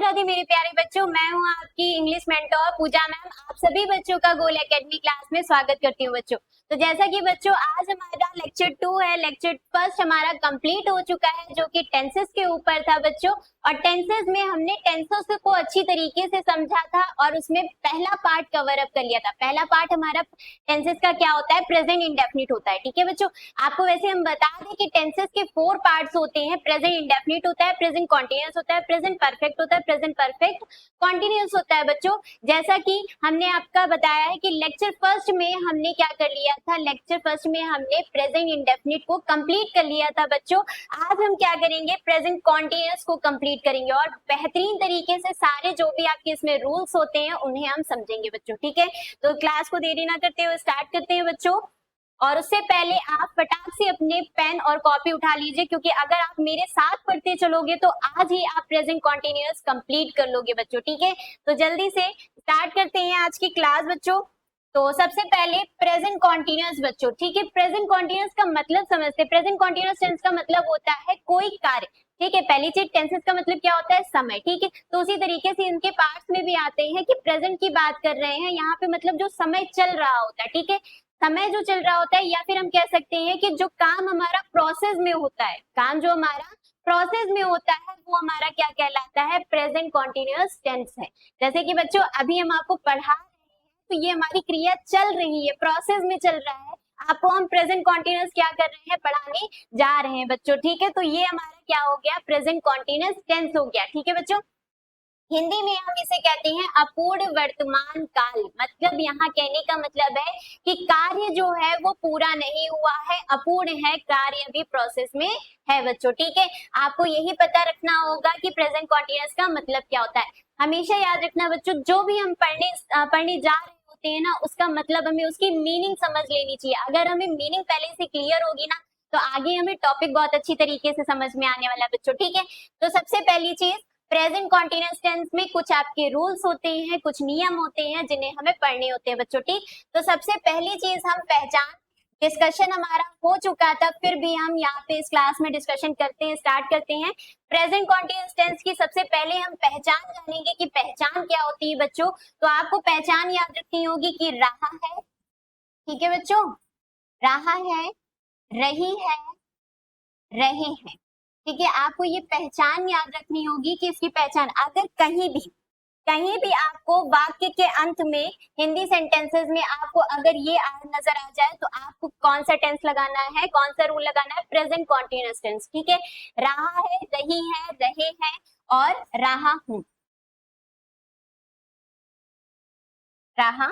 राधे राधे मेरे प्यारे बच्चों, मैं हूं आपकी इंग्लिश मेंटोर पूजा मैम। आप सभी बच्चों का गोल एकेडमी क्लास में स्वागत करती हूं बच्चों। तो जैसा कि बच्चों आज हमारा लेक्चर 2 है, लेक्चर फर्स्ट हमारा कंप्लीट हो चुका है जो कि टेंसेस के ऊपर था बच्चों। और टेंसेस में हमने टेंसेस को अच्छी तरीके से समझा था और उसमें पहला पार्ट कवर अप कर लिया था। पहला पार्ट हमारा टेंसेस का क्या होता है, प्रेजेंट इंडेफिनिट होता है। ठीक है बच्चों, आपको वैसे हम बता दें कि टेंसेस के 4 पार्ट्स होते हैं। प्रेजेंट इंडेफिनिट होता है, प्रेजेंट कॉन्टिन्यूअस होता है, प्रेजेंट परफेक्ट होता है, प्रेजेंट परफेक्ट कॉन्टिन्यूअस होता है बच्चों। जैसा कि हमने आपका बताया है कि लेक्चर फर्स्ट में हमने क्या कर लिया था, लेक्चर फर्स्ट में हमने प्रेजेंट इंडेफिनिट को कंप्लीट कर लिया था बच्चों। आज हम क्या करेंगे, प्रेजेंट कॉन्टिन्यूअस को कंप्लीट करेंगे और बेहतरीन तरीके से सारे जो भी आपके इसमें रूल्स होते हैं उन्हें हम समझेंगे बच्चों। ठीक है, तो क्लास को देरी ना करते हुए स्टार्ट करते हैं बच्चों। और उससे पहले आप फटाक से अपने पेन और कॉपी उठा लीजिए, क्योंकि अगर आप मेरे साथ पढ़ते चलोगे तो आज ही आप प्रेजेंट कॉन्टिन्यूअस कंप्लीट कर लोगे बच्चों। ठीक है, तो जल्दी से स्टार्ट करते हैं आज की क्लास बच्चों। तो सबसे पहले प्रेजेंट कॉन्टिन्यूअस बच्चों। ठीक है, प्रेजेंट कॉन्टिन्यूअस का मतलब समझते हैं। प्रेजेंट कॉन्टिन्यूअस टेंस का मतलब होता है कोई कार्य। ठीक है, पहली चीज टेंसेस का मतलब क्या होता है, समय। ठीक है, तो उसी तरीके से इनके पार्ट्स में भी आते हैं कि प्रेजेंट की बात कर रहे हैं यहाँ पे, मतलब जो समय चल रहा होता है। ठीक है, समय जो चल रहा होता है, या फिर हम कह सकते हैं कि जो काम हमारा प्रोसेस में होता है, काम जो हमारा प्रोसेस में होता है वो हमारा क्या कहलाता है, प्रेजेंट कॉन्टिन्यूअस टेंस है। जैसे कि बच्चों अभी हम आपको पढ़ा रहे हैं तो ये हमारी क्रिया चल रही है, प्रोसेस में चल रहा है। आपको हम प्रेजेंट कॉन्टिन्यूअस क्या कर रहे हैं, पढ़ाने जा रहे हैं बच्चों। ठीक है, तो ये हमारा क्या हो गया, प्रेजेंट कॉन्टिन्यूअस टेंस हो गया। ठीक है बच्चों, हिंदी में हम इसे कहते हैं अपूर्ण वर्तमान काल। मतलब यहाँ कहने का मतलब है कि कार्य जो है वो पूरा नहीं हुआ है, अपूर्ण है, कार्य अभी प्रोसेस में है बच्चों। ठीक है, आपको यही पता रखना होगा कि प्रेजेंट कॉन्टिन्यूअस का मतलब क्या होता है। हमेशा याद रखना बच्चों, जो भी हम पढ़ने जा रहे होते हैं ना, उसका मतलब हमें उसकी मीनिंग समझ लेनी चाहिए। अगर हमें मीनिंग पहले से क्लियर होगी ना तो आगे हमें टॉपिक बहुत अच्छी तरीके से समझ में आने वाला है बच्चों। ठीक है, तो सबसे पहली चीज, प्रेजेंट कॉन्टिन्यूअस टेंस में कुछ आपके रूल्स होते हैं, कुछ नियम होते हैं जिन्हें हमें पढ़ने होते हैं बच्चों। ठीक, तो सबसे पहली चीज हम पहचान, डिस्कशन हमारा हो चुका था, फिर भी हम यहाँ पे इस क्लास में डिस्कशन करते हैं, स्टार्ट करते हैं। प्रेजेंट कॉन्टिन्यूअस टेंस की सबसे पहले हम पहचान जानेंगे कि पहचान क्या होती है बच्चों। तो आपको पहचान याद रखनी होगी कि रहा है। ठीक है बच्चों, रहा है, रही है, रहे हैं। ठीक है, आपको ये पहचान याद रखनी होगी कि इसकी पहचान, अगर कहीं भी आपको वाक्य के अंत में, हिंदी सेंटेंसेस में आपको अगर ये नजर आ जाए तो आपको कौन सा टेंस लगाना है, कौन सा रूल लगाना है, प्रेजेंट कॉन्टिन्यूअस टेंस। ठीक है, रहा है, रही है, रहे हैं और रहा हूं, रहा।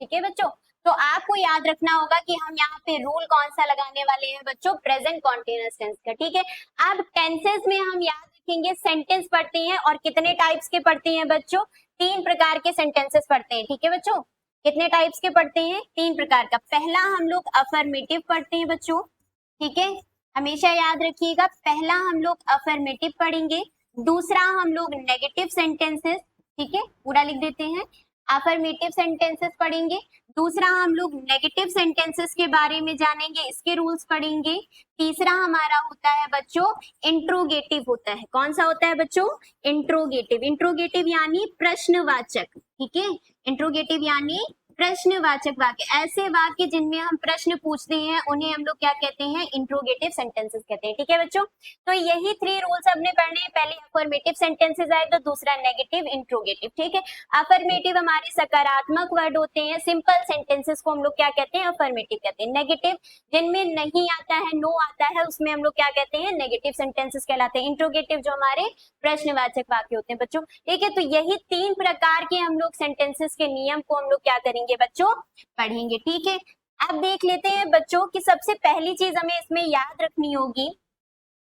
ठीक है बच्चों, तो आपको याद रखना होगा कि हम यहाँ पे रूल कौन सा लगाने वाले हैं बच्चों, प्रेजेंट कॉन्टिन्यूअस टेंस का। ठीक है, अब टेंसेस में हम याद रखेंगे सेंटेंस पढ़ते हैं और कितने टाइप्स के पढ़ते हैं बच्चों, 3 प्रकार के सेंटेंसेस पढ़ते हैं। ठीक है बच्चों, कितने टाइप्स के पढ़ते हैं, 3 प्रकार का। पहला हम लोग अफर्मेटिव पढ़ते हैं बच्चों। ठीक है, हमेशा याद रखिएगा, पहला हम लोग अफर्मेटिव पढ़ेंगे, दूसरा हम लोग नेगेटिव सेंटेंसेस। ठीक है, पूरा लिख देते हैं, अफर्मेटिव सेंटेंसेस पढ़ेंगे, दूसरा हम लोग नेगेटिव सेंटेंसेस के बारे में जानेंगे, इसके रूल्स पढ़ेंगे। तीसरा हमारा होता है बच्चों इंट्रोगेटिव होता है। कौन सा होता है बच्चों, इंट्रोगेटिव। इंट्रोगेटिव यानी प्रश्नवाचक। ठीक है, इंट्रोगेटिव यानी प्रश्नवाचक वाक्य, ऐसे वाक्य जिनमें हम प्रश्न पूछते हैं उन्हें हम लोग क्या कहते हैं, इंट्रोगेटिव सेंटेंसेस कहते हैं। ठीक है बच्चों, तो यही 3 रूल्स हमने पढ़ने हैं। पहले अफर्मेटिव सेंटेंसेस आए तो दूसरा नेगेटिव, इंट्रोगेटिव। ठीक है, अफर्मेटिव हमारे सकारात्मक वर्ड होते हैं, सिंपल सेंटेंसेस को हम लोग क्या कहते हैं, अफर्मेटिव कहते हैं। नेगेटिव जिनमें नहीं आता है, नो आता है, उसमें हम लोग क्या कहते हैं, नेगेटिव सेंटेंसेस कहलाते हैं। इंट्रोगेटिव जो हमारे प्रश्नवाचक वाक्य होते हैं बच्चों। ठीक है, तो यही 3 प्रकार के हम लोग सेंटेंसेस के नियम को हम लोग क्या करेंगे बच्चों, पढ़ेंगे। ठीक है, अब देख लेते हैं बच्चों कि सबसे पहली चीज हमें इसमें याद रखनी होगी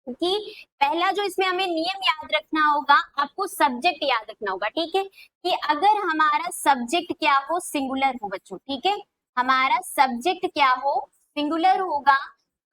कि पहला जो इसमें हमें नियम याद रखना होगा, आपको सब्जेक्ट याद रखना होगा। ठीक है, कि अगर हमारा सब्जेक्ट क्या हो, सिंगुलर हो बच्चों। ठीक है, हमारा सब्जेक्ट क्या हो, सिंगुलर होगा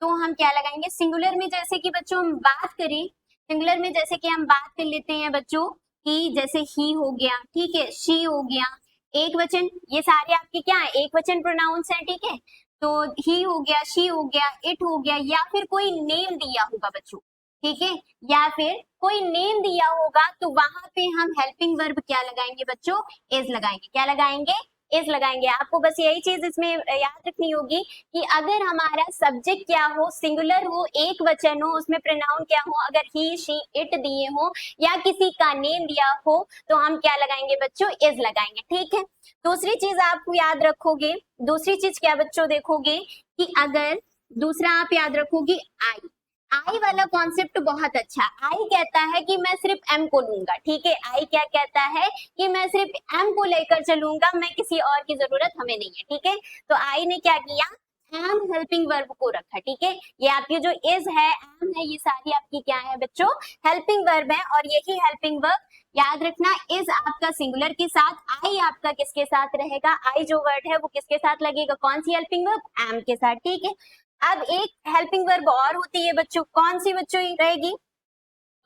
तो हम क्या लगाएंगे, सिंगुलर में जैसे कि बच्चों हम बात करें, सिंगुलर में जैसे कि हम बात कर लेते हैं बच्चों कि जैसे ही हो गया, ठीक है, शी हो गया, एक वचन, ये सारे आपके क्या है, एक वचन प्रोनाउंस है। ठीक है, तो ही हो गया, शी हो गया, इट हो गया, या फिर कोई नेम दिया होगा बच्चों। ठीक है, या फिर कोई नेम दिया होगा तो वहां पे हम हेल्पिंग वर्ब क्या लगाएंगे बच्चों, इज लगाएंगे। क्या लगाएंगे, इज लगाएंगे। आपको बस यही चीज इसमें याद रखनी होगी कि अगर हमारा सब्जेक्ट क्या हो, सिंगुलर हो, एक वचन हो, उसमें प्रोनाउन क्या हो, अगर ही शी इट दिए हो या किसी का नेम दिया हो तो हम क्या लगाएंगे बच्चों, इज लगाएंगे। ठीक है, दूसरी चीज आप याद रखोगे, दूसरी चीज क्या बच्चों देखोगे कि अगर दूसरा आप याद रखोगे आई, आई वाला कॉन्सेप्ट बहुत अच्छा। आई कहता है कि मैं सिर्फ एम को लूंगा। ठीक है, आई क्या कहता है कि मैं सिर्फ एम को लेकर चलूंगा, मैं किसी और की जरूरत हमें नहीं है। ठीक है, तो आई ने क्या किया, एम हेल्पिंग वर्ब को रखा। ठीक है, ये आपकी जो इज है, एम है, ये सारी आपकी क्या है बच्चों, हेल्पिंग वर्ब है। और यही हेल्पिंग वर्ब याद रखना, इज आपका सिंगुलर के साथ, आई आपका किसके साथ रहेगा, आई जो वर्ड है वो किसके साथ लगेगा, कौन सी हेल्पिंग वर्ब, एम के साथ। ठीक है, अब एक हेल्पिंग वर्ब और होती है बच्चों, कौन सी बच्चों रहेगी,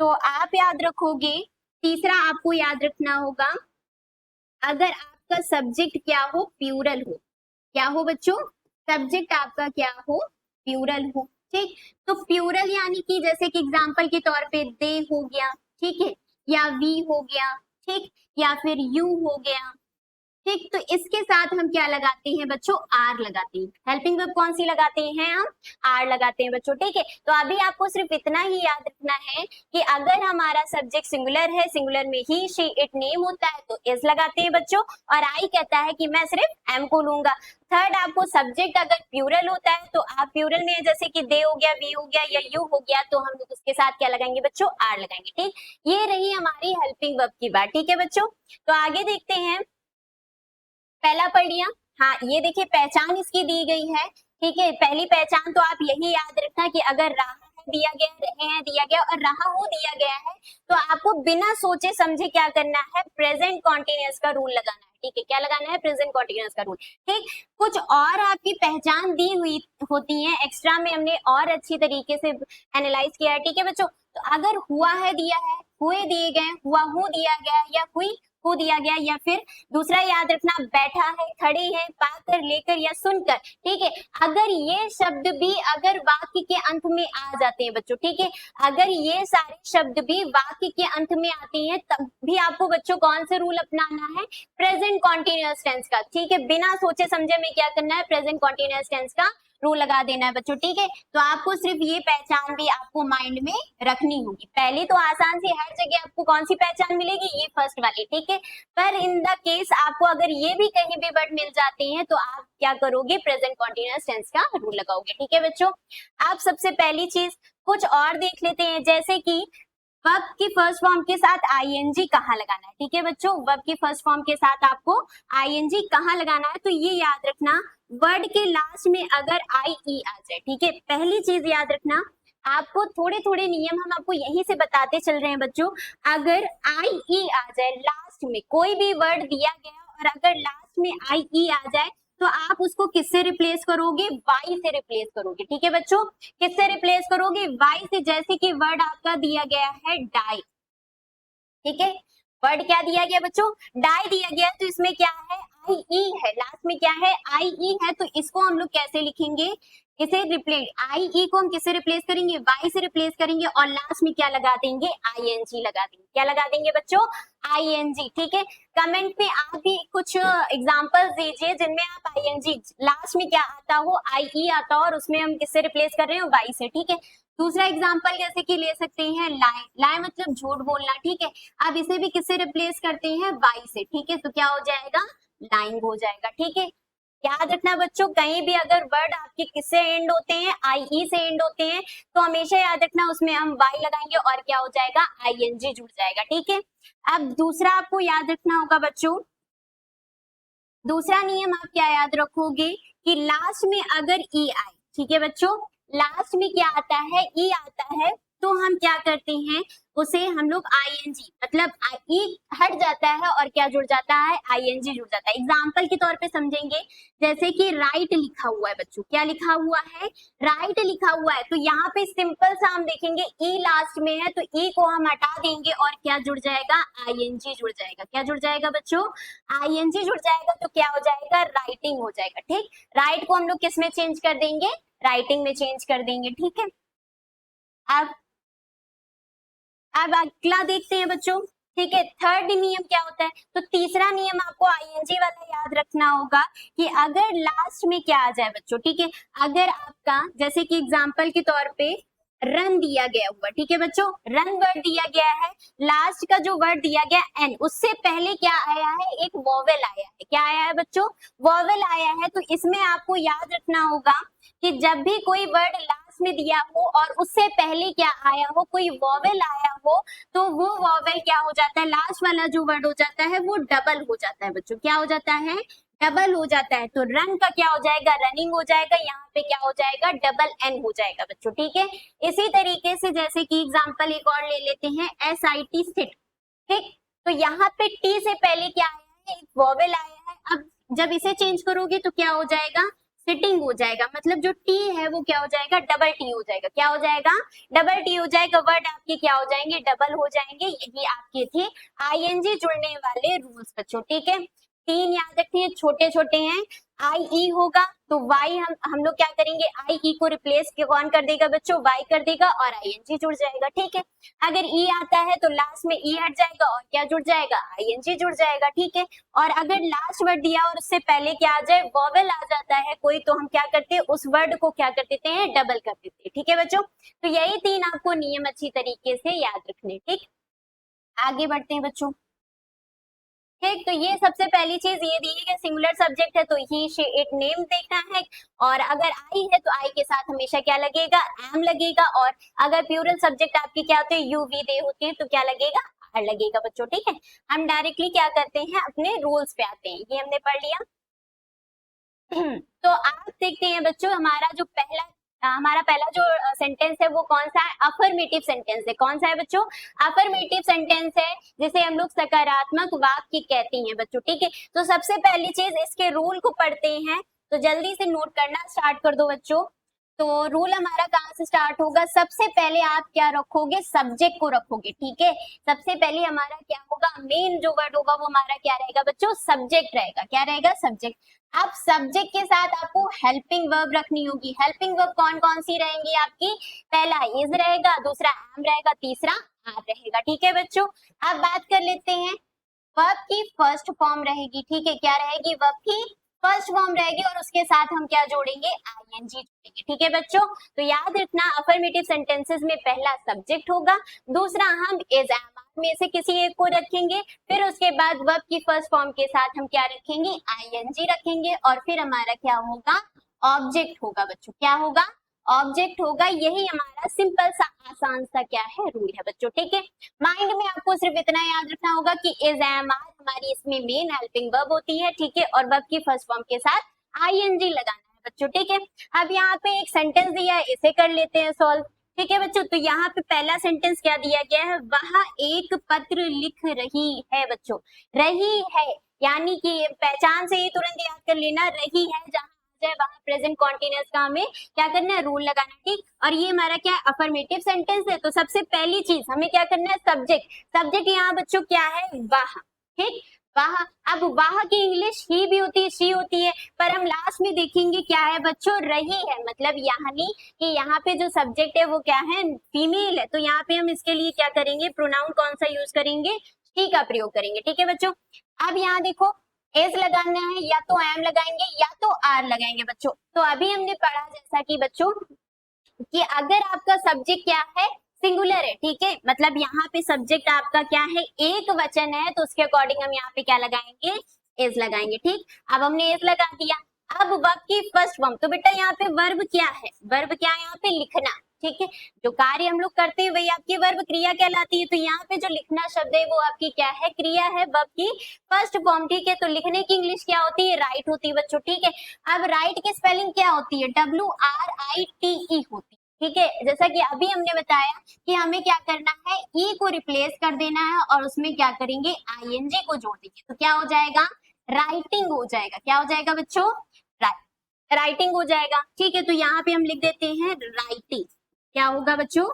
तो आप याद रखोगे, तीसरा आपको याद रखना होगा, अगर आपका सब्जेक्ट क्या हो, प्लूरल हो। क्या हो बच्चों, सब्जेक्ट आपका क्या हो, प्लूरल हो। ठीक, तो प्लूरल यानी कि जैसे कि एग्जांपल के तौर पे दे हो गया, ठीक है, या वी हो गया, ठीक, या फिर यू हो गया। ठीक, तो इसके साथ हम क्या लगाते हैं बच्चों, आर लगाते हैं। हेल्पिंग वर्ब कौन सी लगाते हैं हम, आर लगाते हैं बच्चों। ठीक है, तो अभी आपको सिर्फ इतना ही याद रखना है कि अगर हमारा सब्जेक्ट सिंगुलर है, सिंगुलर में ही शी इट नेम होता है तो इज लगाते हैं बच्चों, और आई कहता है कि मैं सिर्फ एम को लूंगा। थर्ड, आपको सब्जेक्ट अगर प्लूरल होता है तो आप प्लूरल में जैसे कि दे हो गया, वी हो गया या यू हो गया, तो हम लोग उसके साथ क्या लगाएंगे बच्चों, आर लगाएंगे। ठीक, ये रही हमारी हेल्पिंग वर्ब की बात। ठीक है बच्चों, तो आगे देखते हैं, पहला पढ़ लिया। हाँ, ये देखिए पहचान इसकी दी गई है। ठीक है, पहली पहचान तो आप यही याद रखना कि अगर रहा है दिया गया, रहे हैं दिया गया और रहा हो दिया गया है, तो आपको बिना सोचे समझे क्या करना है, प्रेजेंट कॉन्टिन्यूअस का रूल लगाना है। ठीक है, क्या लगाना है, प्रेजेंट कॉन्टिन्यूअस का रूल। ठीक, कुछ और आपकी पहचान दी हुई होती है एक्स्ट्रा में, हमने और अच्छी तरीके से एनालाइज किया है। ठीक है बच्चों, तो अगर हुआ है दिया है, हुए दिए गए, हुआ हो दिया गया, या हुई हो दिया गया, या फिर दूसरा याद रखना, बैठा है, खड़े हैं, पाकर, लेकर या सुनकर। ठीक है, अगर ये शब्द भी अगर वाक्य के अंत में आ जाते हैं बच्चों, ठीक है, अगर ये सारे शब्द भी वाक्य के अंत में आते हैं, तब भी आपको बच्चों कौन से रूल अपनाना है, प्रेजेंट कॉन्टिन्यूअस टेंस का। ठीक है, बिना सोचे समझे में क्या करना है, प्रेजेंट कॉन्टिन्यूअस टेंस का रूल लगा देना है बच्चों। ठीक है, तो आपको सिर्फ ये पहचान भी आपको माइंड में रखनी होगी। पहले तो आसान सी हर जगह आपको कौन सी पहचान मिलेगी, ये फर्स्ट वाली। ठीक है, पर इन द केस आपको अगर ये भी कहीं भी वर्ड मिल जाते हैं तो आप क्या करोगे, प्रेजेंट कॉन्टिन्यूअस टेंस का रूल लगाओगे। ठीक है बच्चों, आप सबसे पहली चीज कुछ और देख लेते हैं, जैसे कि वर्ब की फर्स्ट फॉर्म के साथ आईएनजी कहाँ लगाना है। ठीक है बच्चों, वर्ब की फर्स्ट फॉर्म के साथ आपको आईएनजी कहाँ लगाना है, तो ये याद रखना, वर्ड के लास्ट में अगर आई ई आ जाए। ठीक है, पहली चीज याद रखना, आपको थोड़े थोड़े नियम हम आपको यहीं से बताते चल रहे हैं बच्चों। अगर आई ई आ जाए लास्ट में, कोई भी वर्ड दिया गया और अगर लास्ट में आई ई आ जाए तो आप उसको किससे रिप्लेस करोगे, वाई से रिप्लेस करोगे। ठीक है बच्चों, किससे रिप्लेस करोगे, वाई से। जैसे कि वर्ड आपका दिया गया है डाई, ठीक है, वर्ड क्या दिया गया बच्चों, डाई दिया गया, तो इसमें क्या है, आई ई है, लास्ट में क्या है, आई ई है, तो इसको हम लोग कैसे लिखेंगे, इसे रिप्लेस, आई ई को हम किससे रिप्लेस करेंगे, वाई से रिप्लेस करेंगे, और लास्ट में क्या लगा देंगे, आई एन जी लगा देंगे। क्या लगा देंगे बच्चों, आई एन जी। ठीक है, कमेंट में आप भी कुछ एग्जांपल्स दीजिए जिनमें आप आई एन जी लास्ट में क्या आता हो, आई ई आता हो, और उसमें हम किससे रिप्लेस कर रहे हो, वाई से। ठीक है, दूसरा एग्जाम्पल जैसे कि ले सकते हैं लाई, लाई मतलब झूठ बोलना। ठीक है, अब इसे भी किससे रिप्लेस करते हैं, वाई से। ठीक है, तो क्या हो जाएगा, लाइंग हो जाएगा। ठीक है, याद रखना बच्चों, कहीं भी अगर वर्ड आपके किससे एंड होते हैं, आई ई से एंड होते हैं, तो हमेशा याद रखना उसमें हम वाई लगाएंगे और क्या हो जाएगा, आई एन जी जुड़ जाएगा। ठीक है, अब दूसरा आपको याद रखना होगा बच्चों, दूसरा नियम आप क्या याद रखोगे कि लास्ट में अगर ई आए, ठीक है बच्चों, लास्ट में क्या आता है, ई आता है, तो हम क्या करते हैं, उसे हम लोग आईएनजी मतलब ई हट जाता है और क्या जुड़ जाता है, आईएनजी जुड़ जाता है। एग्जाम्पल के तौर पे समझेंगे, जैसे कि राइट लिखा हुआ है बच्चों, क्या लिखा हुआ है, राइट लिखा हुआ है, तो यहाँ पे सिंपल सा हम देखेंगे ई लास्ट में है, तो ई को हम हटा देंगे और क्या जुड़ जाएगा, आईएनजी जुड़ जाएगा। क्या जुड़ जाएगा बच्चों, आईएनजी जुड़ जाएगा, तो क्या हो जाएगा, राइटिंग हो जाएगा। ठीक, राइट को हम लोग किस में चेंज कर देंगे, राइटिंग में चेंज कर देंगे। ठीक है, अब अब अगला देखते हैं बच्चों, ठीक है। थर्ड नियम क्या होता है, तो तीसरा नियम आपको आईएनजी वाला याद रखना होगा कि अगर लास्ट में क्या आ जाए बच्चों, ठीक है, अगर आपका जैसे कि एग्जांपल के तौर पे रन दिया गया हुआ, ठीक है बच्चों, रन वर्ड दिया गया है, लास्ट का जो वर्ड दिया गया एन, उससे पहले क्या आया है, एक वॉवेल आया है। क्या आया है बच्चों, वॉवेल आया है। तो इसमें आपको याद रखना होगा कि जब भी कोई वर्ड लास्ट में दिया हो और उससे पहले क्या आया हो, कोई वॉवेल आया हो, तो वो वॉवेल क्या हो जाता है, लास्ट वाला जो वर्ड हो जाता है वो डबल हो जाता है बच्चों। क्या हो जाता है, डबल हो जाता है। तो रन का क्या हो जाएगा, रनिंग हो जाएगा, यहाँ पे क्या हो जाएगा, डबल एन हो जाएगा बच्चों, ठीक है। इसी तरीके से जैसे कि एग्जांपल एक और ले लेते हैं, SIT सिट, ठीक। तो यहाँ पे टी से पहले क्या आया है, एक वॉवेल आया है। अब जब इसे चेंज करोगे तो क्या हो जाएगा, सिटिंग हो जाएगा, मतलब जो टी है वो क्या हो जाएगा, डबल टी हो जाएगा। क्या हो जाएगा, डबल टी हो जाएगा। वर्ड आपके क्या हो जाएंगे, डबल हो जाएंगे। यही आपके थे आईएनजी जुड़ने वाले रूल्स बच्चों, ठीक है। तीन याद रखिए, छोटे छोटे हैं। आई ई होगा तो वाई हम लोग क्या करेंगे, आई ई को रिप्लेस कौन कर देगा बच्चों, वाई कर देगा और आईएनजी जुड़ जाएगा, ठीक है। अगर ई आता है तो लास्ट में ई हट जाएगा और क्या जुड़ जाएगा, आईएनजी जुड़ जाएगा, ठीक है। और अगर लास्ट वर्ड दिया और उससे पहले क्या आ जाए, वॉवेल आ जाता है कोई, तो हम क्या करते हैं, उस वर्ड को क्या कर देते हैं, डबल कर देते हैं, ठीक है बच्चों। तो यही तीन आपको नियम अच्छी तरीके से याद रखने, ठीक। आगे बढ़ते हैं बच्चों, ठीक। तो ये सबसे पहली चीज ये दी है कि सिंगुलर सब्जेक्ट है तो ही शी इट नेम देखना है, और अगर आई है तो आई के साथ हमेशा क्या लगेगा, एम लगेगा, और अगर प्लूरल सब्जेक्ट आपकी क्या होते हैं, यू वी दे होते हैं तो क्या लगेगा, आर लगेगा बच्चों, ठीक है। हम डायरेक्टली क्या करते हैं, अपने रूल्स पे आते हैं, ये हमने पढ़ लिया। तो आप देखते हैं बच्चों, हमारा पहला जो सेंटेंस है वो कौन सा है, अफर्मेटिव सेंटेंस है। कौन सा है बच्चों, अफर्मेटिव सेंटेंस है, जिसे हम लोग सकारात्मक वाक्य कहते हैं बच्चों, ठीक है। तो सबसे पहली चीज इसके रूल को पढ़ते हैं, तो जल्दी से नोट करना स्टार्ट कर दो बच्चों। तो रूल हमारा कहाँ से स्टार्ट होगा, सबसे पहले आप क्या रखोगे, सब्जेक्ट को रखोगे, ठीक है। सबसे पहले हमारा क्या होगा, मेन जो वर्ड होगा वो हमारा क्या रहेगा बच्चों, सब्जेक्ट रहेगा। क्या रहेगा, सब्जेक्ट। अब सब्जेक्ट के साथ आपको हेल्पिंग वर्ब रखनी होगी। हेल्पिंग वर्ब कौन कौन सी रहेंगी आपकी, पहला इज रहेगा, दूसरा एम रहेगा, तीसरा आर रहेगा, ठीक है बच्चों। अब बात कर लेते हैं, वर्ब की फर्स्ट फॉर्म रहेगी, ठीक है। क्या रहेगी, वर्ब की फर्स्ट फॉर्म रहेगी और उसके साथ हम क्या जोड़ेंगे, आईएनजी जोड़ेंगे, ठीक है बच्चों। तो याद रखना, अफर्मेटिव सेंटेंसेस में पहला सब्जेक्ट होगा, दूसरा हम इज एम में से किसी एक को रखेंगे, फिर उसके बाद वर्ब की फर्स्ट फॉर्म के साथ हम क्या रखेंगे, आईएनजी रखेंगे, और फिर हमारा क्या होगा, ऑब्जेक्ट होगा बच्चों। क्या होगा, ऑब्जेक्ट होगा। यही हमारा सिंपल सा आसान सा क्या है, रूल है बच्चों, ठीक है। माइंड में आपको सिर्फ इतना याद रखना होगा कि इज एम आर हमारी इसमें मेन हेल्पिंग वर्ब होती है, ठीक है, और वर्ब की फर्स्ट फॉर्म के साथ आईएनजी लगाना है बच्चों, ठीक है। अब यहाँ पे एक सेंटेंस दिया है, इसे कर लेते हैं सॉल्व, ठीक है बच्चों। तो यहाँ पे पहला सेंटेंस क्या दिया गया है, वह एक पत्र लिख रही है बच्चों, रही है, यानी कि पहचान से ही तुरंत याद कर लेना, रही है जहां वहां प्रेजेंट कॉन्टिन्यूअस का हमें क्या करना है, रूल लगाना, ठीक। और ये हमारा क्या है, अफर्मेटिव सेंटेंस है। तो सबसे पहली चीज हमें क्या करना है, सब्जेक्ट। सब्जेक्ट यहाँ बच्चों क्या है, वाह, ठीक, वाह। अब वाह की इंग्लिश ही भी होती है, शी होती है, पर हम लास्ट में देखेंगे क्या है बच्चों, रही है, मतलब यानी कि यहाँ पे जो सब्जेक्ट है वो क्या है, फीमेल है। तो यहाँ पे हम इसके लिए क्या करेंगे, प्रोनाउन कौन सा यूज करेंगे, शी का प्रयोग करेंगे, ठीक है बच्चों। अब यहाँ देखो, एज लगाना है, या तो एम लगाएंगे या तो आर लगाएंगे बच्चों। तो अभी हमने पढ़ा जैसा कि बच्चों कि अगर आपका सब्जेक्ट क्या है, सिंगुलर है, ठीक है, मतलब यहाँ पे सब्जेक्ट आपका क्या है, एक वचन है, तो उसके अकॉर्डिंग हम यहाँ पे क्या लगाएंगे, एज लगाएंगे, ठीक। अब हमने एज लगा दिया। अब वर्ब की फर्स्ट फॉर्म, तो बेटा यहाँ पे वर्ब क्या है, वर्ब क्या है यहाँ पे, लिखना, ठीक है। जो कार्य हम लोग करते हैं वही आपकी वर्ब क्रिया कहलाती है। तो यहाँ पे जो लिखना शब्द है वो आपकी क्या है, क्रिया है, वर्ब की फर्स्ट फॉर्म, ठीक है। तो लिखने की इंग्लिश क्या होती है, राइट होती है बच्चों, ठीक है। अब राइट की स्पेलिंग क्या होती है, WRITE होती है, ठीक है। जैसा कि अभी हमने बताया कि हमें क्या करना है, ई को रिप्लेस कर देना है और उसमें क्या करेंगे, आईएनजी को जोड़ देंगे, तो क्या हो जाएगा, राइटिंग हो जाएगा। क्या हो जाएगा बच्चों, राइटिंग हो जाएगा, ठीक है। तो यहाँ पे हम लिख देते हैं राइटिंग, क्या होगा बच्चों,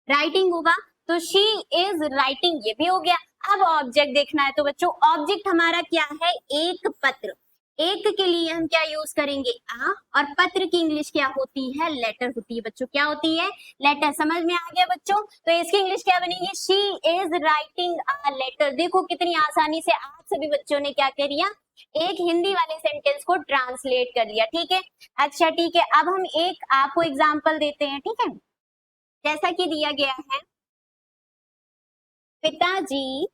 राइटिंग होगा। तो शी इज राइटिंग, ये भी हो गया। अब ऑब्जेक्ट देखना है, तो बच्चों ऑब्जेक्ट हमारा क्या है, एक पत्र। एक के लिए हम क्या यूज करेंगे आ, और पत्र की इंग्लिश क्या होती है, लेटर होती है बच्चों, क्या होती है, लेटर। समझ में आ गया बच्चों? तो इसकी इंग्लिश क्या बनेगी, she is writing a letter. देखो कितनी आसानी से आप सभी बच्चों ने क्या कर दिया, एक हिंदी वाले सेंटेंस को ट्रांसलेट कर दिया। ठीक है, अच्छा ठीक है, अब हम एक आपको एग्जाम्पल देते हैं। ठीक है, जैसा कि दिया गया है, पिताजी,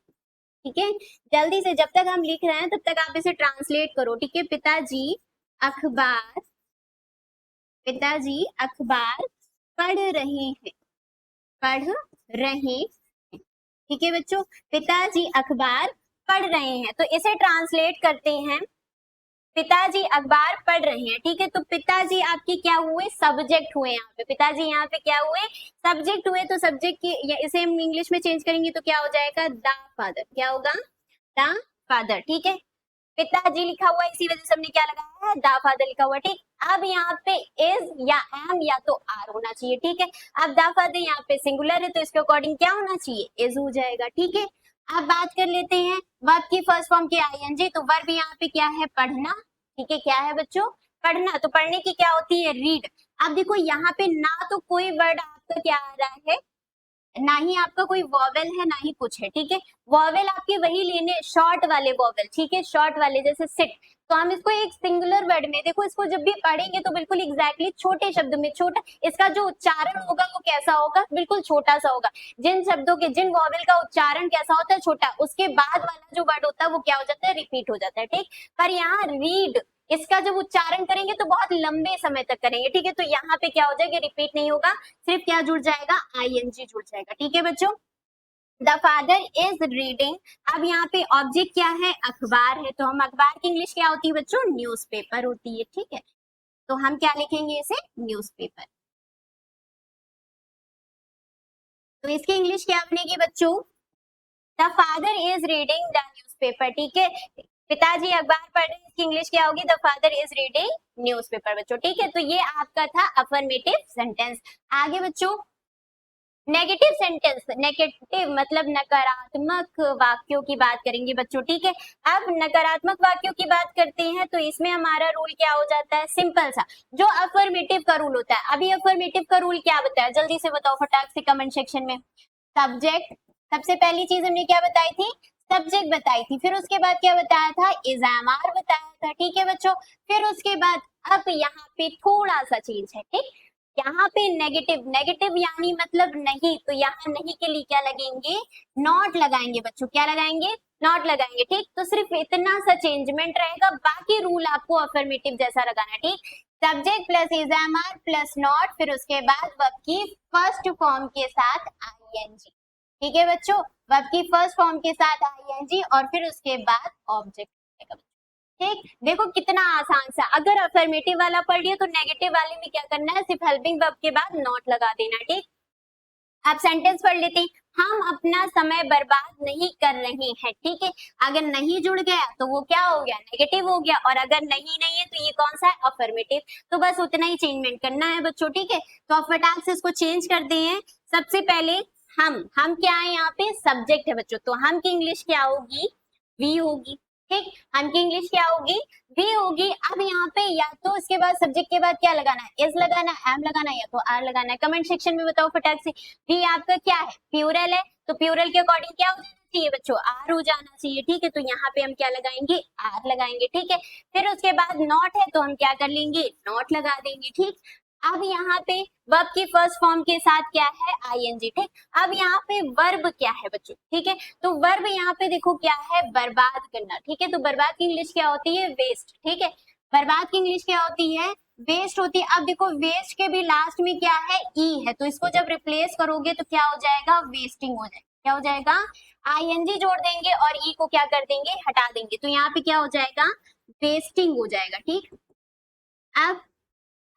ठीक है, जल्दी से जब तक हम लिख रहे हैं तब तक आप इसे ट्रांसलेट करो। ठीक है, अखबार पिताजी अखबार पढ़ रहे हैं, पढ़ रहे हैं। ठीक है बच्चों, पिताजी अखबार पढ़ रहे हैं, तो इसे ट्रांसलेट करते हैं, पिताजी अखबार पढ़ रहे हैं। ठीक है, तो पिताजी आपके क्या हुए, सब्जेक्ट हुए। यहाँ पे पिताजी यहाँ पे क्या हुए, सब्जेक्ट हुए। तो सब्जेक्ट की इसे हम इंग्लिश में चेंज करेंगे तो क्या हो जाएगा, द फादर। क्या होगा, द फादर। ठीक है, पिताजी लिखा हुआ है, इसी वजह से हमने क्या लगाया है, द फादर लिखा हुआ है। ठीक, अब यहाँ पे इज या एम या तो आर होना चाहिए। ठीक है, अब द फादर यहाँ पे सिंगुलर है तो इसके अकॉर्डिंग क्या होना चाहिए, इज हो जाएगा। ठीक है, अब बात कर लेते हैं वर्ब की फर्स्ट फॉर्म की आईएनजी। तो वर्ब यहाँ पे क्या है, पढ़ना। ठीक है, क्या है बच्चों, पढ़ना। तो पढ़ने की क्या होती है, रीड। अब देखो यहाँ पे ना तो कोई वर्ड आपका क्या आ रहा है, ना ही आपका कोई वॉवेल है, ना ही कुछ है। ठीक है, वॉवेल आपके वही लेने, शॉर्ट वाले वॉवेल। ठीक है, शॉर्ट वाले जैसे सिट। तो हम इसको एक सिंगुलर वर्ड में, देखो इसको जब भी पढ़ेंगे तो बिल्कुल एग्जैक्टली छोटे शब्द में, छोटा इसका जो उच्चारण होगा वो कैसा होगा, बिल्कुल छोटा सा होगा। जिन शब्दों के, जिन वॉवेल का उच्चारण कैसा होता है, छोटा, उसके बाद वाला जो वर्ड होता है वो क्या हो जाता है, रिपीट हो जाता है। ठीक, पर यहाँ रीड, इसका जब उच्चारण करेंगे तो बहुत लंबे समय तक करेंगे। ठीक है, तो यहाँ पे क्या हो जाएगा, रिपीट नहीं होगा, सिर्फ क्या जुड़ जाएगा, आईएनजी जुड़ जाएगा। ठीक है बच्चों, द फादर इज रीडिंग। अब यहाँ पे ऑब्जेक्ट क्या है, अखबार है, तो हम अखबार की इंग्लिश क्या होती है बच्चों, न्यूज़पेपर होती है। ठीक है, तो हम क्या लिखेंगे इसे, न्यूज़पेपर। तो इसकी इंग्लिश क्या बनेगी बच्चों, the father is reading the newspaper. ठीक है, पिताजी अखबार पढ़ रहे हैं, इसकी इंग्लिश क्या होगी, the father is reading newspaper बच्चों। ठीक है, तो ये आपका था अफर्मेटिव सेंटेंस। आगे बच्चों, नेगेटिव सेंटेंस, नेगेटिव मतलब नकारात्मक वाक्यों की बात करेंगे बच्चों। ठीक है, अब नकारात्मक वाक्यों की बात करते हैं तो इसमें हमारा रूल क्या हो जाता है, सिंपल सा, जो अफर्मेटिव का रूल होता है। अभी अफर्मेटिव का रूल क्या बताया, जल्दी से बताओ फटाक से कमेंट सेक्शन में। सब्जेक्ट, सबसे पहली चीज हमने क्या बताई थी, सब्जेक्ट बताई थी, फिर उसके बाद क्या बताया था, इज एम आर बताया था। ठीक है बच्चों, फिर उसके बाद अब यहाँ पे थोड़ा सा चेंज है। ठीक, यहाँ पे नेगेटिव, नेगेटिव यानी मतलब नहीं, तो यहाँ नहीं के लिए क्या लगेंगे, नॉट लगाएंगे बच्चों। क्या लगाएंगे, नॉट लगाएंगे। ठीक, तो सिर्फ इतना सा चेंजमेंट रहेगा, बाकी रूल आपको अफर्मेटिव जैसा लगाना है। ठीक, subject plus is M R plus not, फिर उसके बाद वर्ब की फर्स्ट फॉर्म के साथ आईएनजी। ठीक है बच्चों, वर्ब की फर्स्ट फॉर्म के साथ आईएनजी और फिर उसके बाद ऑब्जेक्ट। ठीक, देखो कितना आसान सा। अगर अफर्मेटिव वाला पढ़ लिया तो नेगेटिव वाले में क्या करना है, सिर्फ हेल्पिंग वर्ब के बाद नॉट लगा देना। ठीक, अब सेंटेंस पढ़ लेते हैं, हम अपना समय बर्बाद नहीं कर रहे हैं। ठीक है, अगर नहीं जुड़ गया तो वो क्या हो गया, नेगेटिव हो गया, और अगर नहीं नहीं है तो ये कौन सा है, अफर्मेटिव। तो बस उतना ही चेंजमेंट करना है बच्चों। ठीक है, तो अब फटाक से इसको चेंज करते हैं। सबसे पहले हम क्या है, यहाँ पे सब्जेक्ट है बच्चों, तो हम की इंग्लिश क्या होगी, वी होगी। ठीक, हम की इंग्लिश क्या होगी, वी होगी। अब यहाँ पे या तो इसके बाद सब्जेक्ट के बाद क्या लगाना है, इज लगाना है, एम लगाना है, या तो आर लगाना है। कमेंट सेक्शन में बताओ फटाक से। वी आपका क्या है, प्लूरल है, तो प्लूरल के अकॉर्डिंग क्या हो जाना चाहिए बच्चों, आर हो जाना चाहिए। ठीक है, तो यहाँ पे हम क्या लगाएंगे, आर लगाएंगे। ठीक है, फिर उसके बाद नॉट है तो हम क्या कर लेंगे, नॉट लगा देंगे। ठीक, अब यहाँ पे वर्ब की फर्स्ट फॉर्म के साथ क्या है, आईएनजी। ठीक, अब यहाँ पे वर्ब क्या है बच्चों, ठीक है, तो वर्ब यहाँ पे देखो क्या है, बर्बाद करना। ठीक है, तो बर्बाद की इंग्लिश क्या होती है, वेस्ट। ठीक है, बर्बाद की इंग्लिश क्या होती है, वेस्ट होती है। अब देखो वेस्ट के भी लास्ट में क्या है, ई है, तो इसको जब रिप्लेस करोगे तो क्या हो जाएगा, वेस्टिंग हो जाएगा। क्या हो जाएगा, आईएनजी जोड़ देंगे और ई को क्या कर देंगे, हटा देंगे, तो यहाँ पे क्या हो जाएगा, वेस्टिंग हो जाएगा। ठीक, अब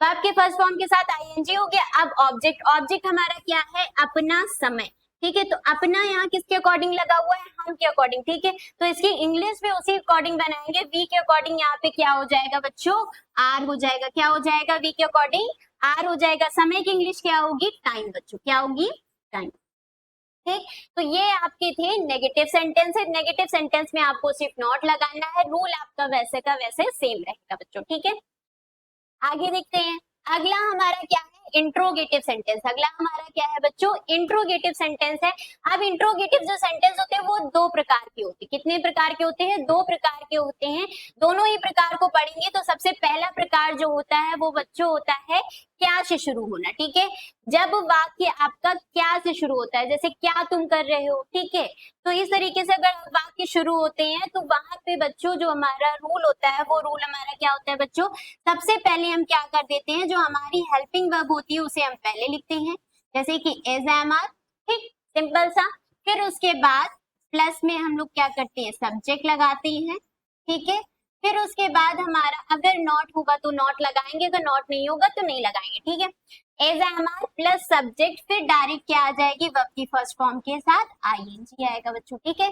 वर्ब के फर्स्ट फॉर्म के साथ आईएनजी हो गया। अब ऑब्जेक्ट, ऑब्जेक्ट हमारा क्या है, अपना समय। ठीक है, तो अपना यहाँ किसके अकॉर्डिंग लगा हुआ है, हम के अकॉर्डिंग। ठीक है, तो इसकी इंग्लिश भी उसी अकॉर्डिंग बनाएंगे। वी के अकॉर्डिंग यहाँ पे क्या हो जाएगा बच्चों, आर हो जाएगा। क्या हो जाएगा, वी के अकॉर्डिंग आर हो जाएगा। समय की इंग्लिश क्या होगी, टाइम बच्चों, क्या होगी, टाइम। ठीक, तो ये आपके थे नेगेटिव सेंटेंसेस। नेगेटिव सेंटेंस में आपको सिर्फ नॉट लगाना है, रूल आपका वैसे का वैसे सेम रहेगा बच्चों। ठीक है, आगे देखते हैं। अगला हमारा क्या है, इंट्रोगेटिव सेंटेंस। अगला हमारा क्या है बच्चों, इंट्रोगेटिव सेंटेंस है। अब इंट्रोगेटिव जो सेंटेंस होते हैं वो दो प्रकार के होते हैं। कितने प्रकार के होते हैं, दो प्रकार के होते हैं। दोनों ही प्रकार को पढ़ेंगे। तो सबसे पहला प्रकार जो होता है वो बच्चों होता है क्या से शुरू होना। ठीक है, जब वाक्य आपका क्या से शुरू होता है, जैसे क्या तुम कर रहे हो, ठीक है, तो इस तरीके से अगर वाक्य शुरू होते हैं तो वहां पे बच्चों जो हमारा रूल होता है वो रूल हमारा क्या होता है बच्चों, सबसे पहले हम क्या कर देते हैं, जो हमारी हेल्पिंग वर्ब होती है उसे हम पहले लिखते हैं, जैसे कि एज एम आर। ठीक, सिंपल सा। फिर उसके बाद प्लस में हम लोग क्या करते हैं, सब्जेक्ट लगाते हैं। ठीक है, फिर उसके बाद हमारा अगर नॉट होगा तो नॉट लगाएंगे, अगर नॉट नहीं होगा तो नहीं लगाएंगे। ठीक है, as M R plus subject, फिर डायरेक्ट क्या आ जाएगी, वर्ब की फर्स्ट फॉर्म के साथ आईएनजी आएगा बच्चों। ठीक है,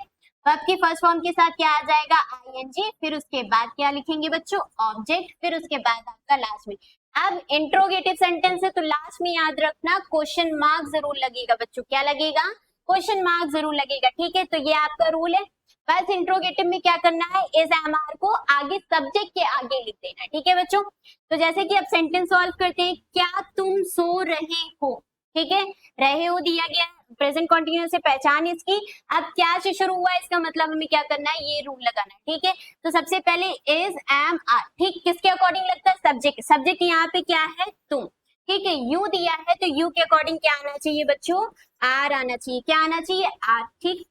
वर्ब की फर्स्ट फॉर्म के साथ क्या आ जाएगा, आईएनजी। फिर उसके बाद क्या लिखेंगे बच्चों, ऑब्जेक्ट। फिर उसके बाद आपका लास्ट में। अब इंट्रोगेटिव सेंटेंस है तो लास्ट में याद रखना क्वेश्चन मार्क जरूर लगेगा बच्चों। क्या लगेगा, क्वेश्चन मार्क जरूर लगेगा। ठीक है, तो ये आपका रूल है। बस इंट्रोगेटिव में क्या करना है, इस एमआर को आगे सब्जेक्ट के आगे लिख देना है। ठीक है बच्चों, तो जैसे कि अब सेंटेंस सॉल्व करते हैं, क्या तुम सो रहे हो। ठीक है, रहे हो दिया गया, प्रेजेंट कंटिन्यूअस से पहचान इसकी। अब क्या से शुरू हुआ है, इसका मतलब हमें क्या करना है, ये रूल लगाना है। ठीक है, तो सबसे पहले इज एम आर। ठीक, किसके अकॉर्डिंग लगता है, सब्जेक्ट। सब्जेक्ट यहाँ पे क्या है, तुम। ठीक है, यू दिया है तो यू के अकॉर्डिंग क्या आना चाहिए बच्चों, आर आना चाहिए। क्या आना चाहिए, आर। ठीक,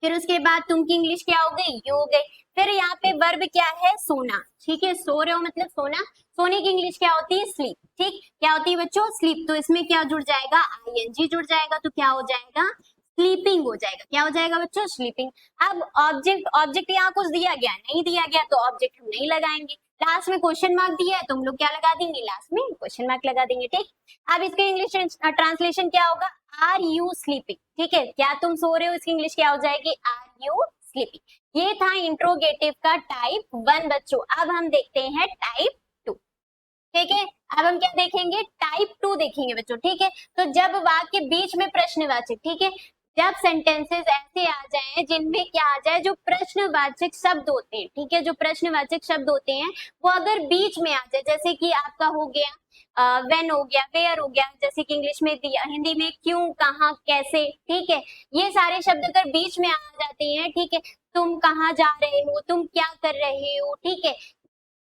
फिर उसके बाद तुम की इंग्लिश क्या हो गई, यू हो गई। फिर यहाँ पे वर्ब क्या है, सोना। ठीक है, सो रहे हो मतलब सोना। सोने की इंग्लिश क्या होती है, स्लीप। ठीक, क्या होती है बच्चों, स्लीप। तो इसमें क्या जुड़ जाएगा, आईएनजी जुड़ जाएगा, तो क्या हो जाएगा, स्लीपिंग हो जाएगा। क्या हो जाएगा बच्चों, स्लीपिंग। अब ऑब्जेक्ट, ऑब्जेक्ट यहाँ कुछ दिया गया नहीं, दिया गया तो ऑब्जेक्ट हम नहीं लगाएंगे। लास्ट में क्वेश्चन मार्क दिया है तो हम लोग क्या लगा देंगे, लास्ट में क्वेश्चन मार्क लगा देंगे। ठीक, अब इसका इंग्लिश ट्रांसलेशन क्या होगा, आर यू स्लीपिंग। ठीक है, क्या तुम सो रहे हो, इसकी इंग्लिश क्या हो जाएगी, आर यू स्लीपिंग। ये था इंट्रोगेटिव का टाइप 1 बच्चों। अब हम देखते हैं टाइप 2। ठीक है, अब हम क्या देखेंगे, टाइप 2 देखेंगे बच्चों। ठीक है, तो जब वाक्य बीच में प्रश्नवाचक, ठीक है, जब सेंटेंसेस ऐसे आ जाएं जिनमें क्या आ जाए, जो प्रश्नवाचक शब्द होते हैं, ठीक है, जो प्रश्नवाचक शब्द होते हैं वो अगर बीच में आ जाए, जैसे कि आपका हो गया व्हेन हो गया, वेयर हो गया, जैसे कि इंग्लिश में दिया, हिंदी में क्यों, कहाँ, कैसे। ठीक है, ये सारे शब्द अगर बीच में आ जाते हैं, ठीक है, तुम कहाँ जा रहे हो, तुम क्या कर रहे हो, ठीक है,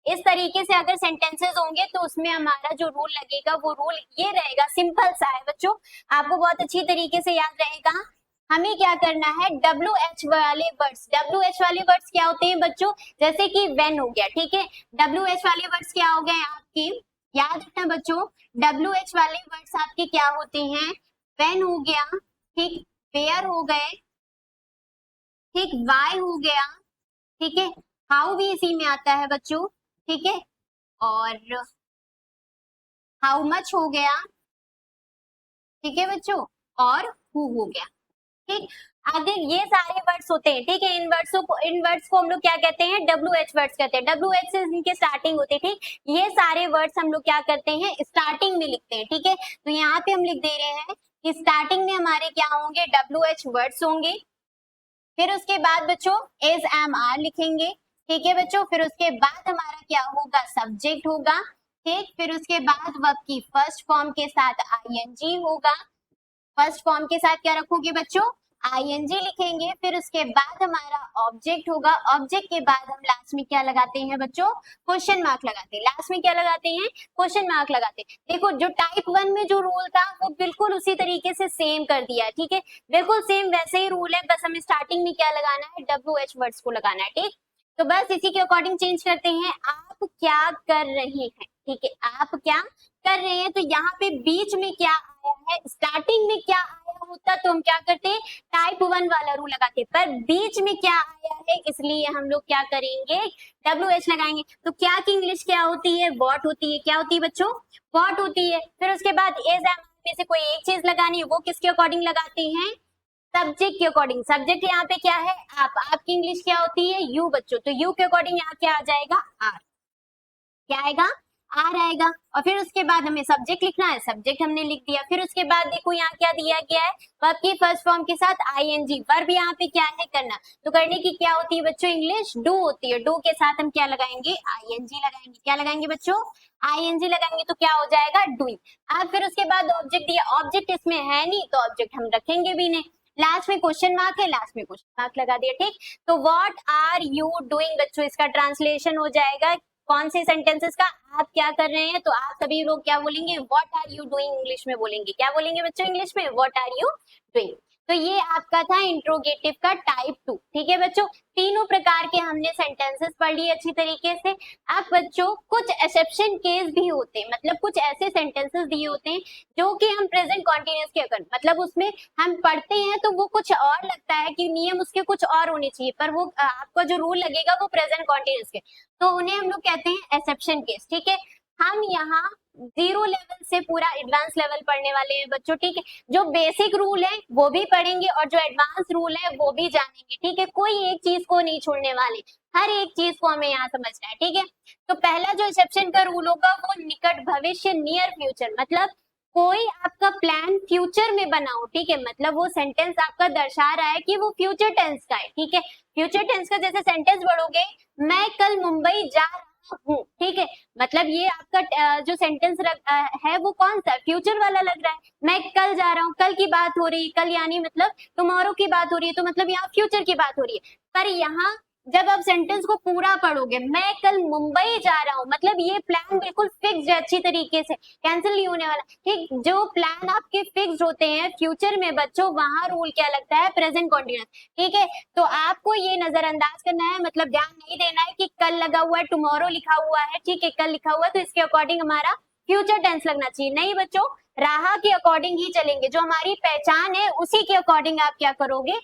इस तरीके से अगर सेंटेंसेस होंगे तो उसमें हमारा जो रूल लगेगा वो रूल ये रहेगा, सिंपल सा है बच्चों, आपको बहुत अच्छी तरीके से याद रहेगा। हमें क्या करना है, WH वाले वर्ड्स, WH वाले वर्ड्स क्या होते हैं बच्चों, जैसे कि व्हेन हो गया। ठीक है, WH वाले वर्ड्स क्या हो गए आपके, याद रखना बच्चों, WH वाले वर्ड्स आपके क्या होते हैं, व्हेन हो गया, ठीक, वेयर हो गए, ठीक, वाई हो गया, ठीक है, हाउ भी इसी में आता है बच्चों। ठीक है, और हाउ मच हो गया। ठीक है बच्चों, और हु हो गया। ठीक, आगे ये सारे वर्ड्स होते हैं। ठीक है, इन वर्ड्स को हम लोग क्या कहते हैं, WH वर्ड्स कहते हैं। WH से इनके स्टार्टिंग होती है। ठीक, ये सारे वर्ड्स हम लोग क्या करते हैं, स्टार्टिंग में लिखते हैं। ठीक है, तो यहाँ पे हम लिख दे रहे हैं कि स्टार्टिंग में हमारे क्या होंगे, WH वर्ड्स होंगे। फिर उसके बाद बच्चों एज एम आर लिखेंगे। ठीक है बच्चों, फिर उसके बाद हमारा क्या होगा, सब्जेक्ट होगा। ठीक, फिर उसके बाद वर्ब की फर्स्ट फॉर्म के साथ आईएनजी होगा। फर्स्ट फॉर्म के साथ क्या रखोगे बच्चों, आईएनजी लिखेंगे। फिर उसके बाद हमारा ऑब्जेक्ट होगा। ऑब्जेक्ट के बाद हम लास्ट में क्या लगाते हैं बच्चों, क्वेश्चन मार्क लगाते हैं। लास्ट में क्या लगाते हैं, क्वेश्चन मार्क लगाते हैं। देखो जो टाइप 1 में जो रूल था वो बिल्कुल उसी तरीके से सेम कर दिया है। ठीक है, बिल्कुल सेम वैसे ही रूल है, बस हमें स्टार्टिंग में क्या लगाना है, WH वर्ड्स को लगाना है। ठीक, तो बस इसी के अकॉर्डिंग चेंज करते हैं। आप क्या कर रहे हैं, ठीक है, आप क्या कर रहे हैं, तो यहाँ पे बीच में क्या आया है, स्टार्टिंग में क्या आया होता तो हम क्या करते हैं, टाइप 1 वाला रूल लगाते, पर बीच में क्या आया है इसलिए हम लोग क्या करेंगे, WH लगाएंगे। तो क्या की इंग्लिश क्या होती है, व्हाट होती है। क्या होती है बच्चों, व्हाट होती है। फिर उसके बाद एज एम में से कोई एक चीज लगानी है, वो किसके अकॉर्डिंग लगाते हैं, सब्जेक्ट के अकॉर्डिंग। सब्जेक्ट यहाँ पे क्या है, आप, आपकी इंग्लिश क्या होती है, यू बच्चों, तो यू के अकॉर्डिंग यहाँ क्या आ जाएगा, आर। क्या आएगा, आर आएगा, और फिर उसके बाद हमें सब्जेक्ट लिखना है, सब्जेक्ट हमने लिख दिया। फिर उसके बाद देखो यहाँ क्या दिया गया है, वर्ब की फर्स्ट फॉर्म के साथ आईएनजी, वर्ब यहाँ पे क्या है, करना। तो करने की क्या होती है बच्चों, इंग्लिश डू होती है। डू के साथ हम क्या लगाएंगे, आईएनजी लगाएंगे। क्या लगाएंगे बच्चों, आईएनजी लगाएंगे, तो क्या हो जाएगा, डूइंग। अब फिर उसके बाद ऑब्जेक्ट दिया, ऑब्जेक्ट इसमें है नहीं तो ऑब्जेक्ट हम रखेंगे भी नहीं। लास्ट में क्वेश्चन मार्क है, लास्ट में क्वेश्चन मार्क लगा दिया, ठीक। तो व्हाट आर यू डूइंग बच्चों, इसका ट्रांसलेशन हो जाएगा कौन से सेंटेंसेस का, आप क्या कर रहे हैं। तो आप सभी लोग क्या बोलेंगे, what are you doing, English में बोलेंगे। क्या बोलेंगे बच्चों इंग्लिश में, व्हाट आर यू डूइंग। तो ये आपका था इंट्रोगेटिव का टाइप 2, ठीक है बच्चों। तीनों प्रकार के हमने सेंटेंसेस पढ़ लिए अच्छी तरीके से। अब बच्चों कुछ एक्सेप्शन केस भी होते हैं, मतलब कुछ ऐसे सेंटेंसेस दिए होते हैं जो कि हम प्रेजेंट कॉन्टिन्यूअस के अकॉर्डिंग, मतलब उसमें हम पढ़ते हैं तो वो कुछ और लगता है कि नियम उसके कुछ और होने चाहिए, पर वो आपका जो रूल लगेगा वो प्रेजेंट कॉन्टिन्यूअस के, तो उन्हें हम लोग कहते हैं एक्सेप्शन केस, ठीक है। हम यहाँ 0 लेवल से पूरा एडवांस लेवल पढ़ने वाले हैं बच्चों, ठीक है। जो बेसिक रूल है वो भी पढ़ेंगे और जो एडवांस रूल है वो भी जानेंगे, ठीक है। कोई एक चीज को नहीं छोड़ने वाले, हर एक चीज को हमें यहाँ समझना है, ठीक है। तो पहला जो एक्सेप्शन का रूल होगा वो निकट भविष्य, नियर फ्यूचर, मतलब कोई आपका प्लान फ्यूचर में बनाओ, ठीक है। मतलब वो सेंटेंस आपका दर्शा रहा है कि वो फ्यूचर टेंस का है, ठीक है। फ्यूचर टेंस का जैसे सेंटेंस पढ़ोगे, मैं कल मुंबई जा रहा हूँ, ठीक है। मतलब ये आपका जो सेंटेंस है वो कौन सा, फ्यूचर वाला लग रहा है। मैं कल जा रहा हूँ, कल की बात हो रही है, कल यानी मतलब टुमारो की बात हो रही है, तो मतलब यहाँ फ्यूचर की बात हो रही है। पर यहाँ जब आप सेंटेंस को पूरा पढ़ोगे, मैं कल मुंबई जा रहा हूँ, मतलब ये प्लान बिल्कुल फिक्स है, अच्छी तरीके से कैंसिल नहीं होने वाला, ठीक। जो प्लान आपके फिक्स होते हैं फ्यूचर में बच्चों, वहां रूल क्या लगता है, प्रेजेंट कॉन्टिन्यूअस, ठीक है। तो आपको ये नजरअंदाज करना है, मतलब ध्यान नहीं देना है कि कल लगा हुआ है, टुमारो लिखा हुआ है, ठीक है, कल लिखा हुआ है तो इसके अकॉर्डिंग हमारा फ्यूचर टेंस लगना चाहिए। नहीं बच्चों, राह के अकॉर्डिंग ही चलेंगे, जो हमारी पहचान है उसी के अकॉर्डिंग आप क्या करोगे,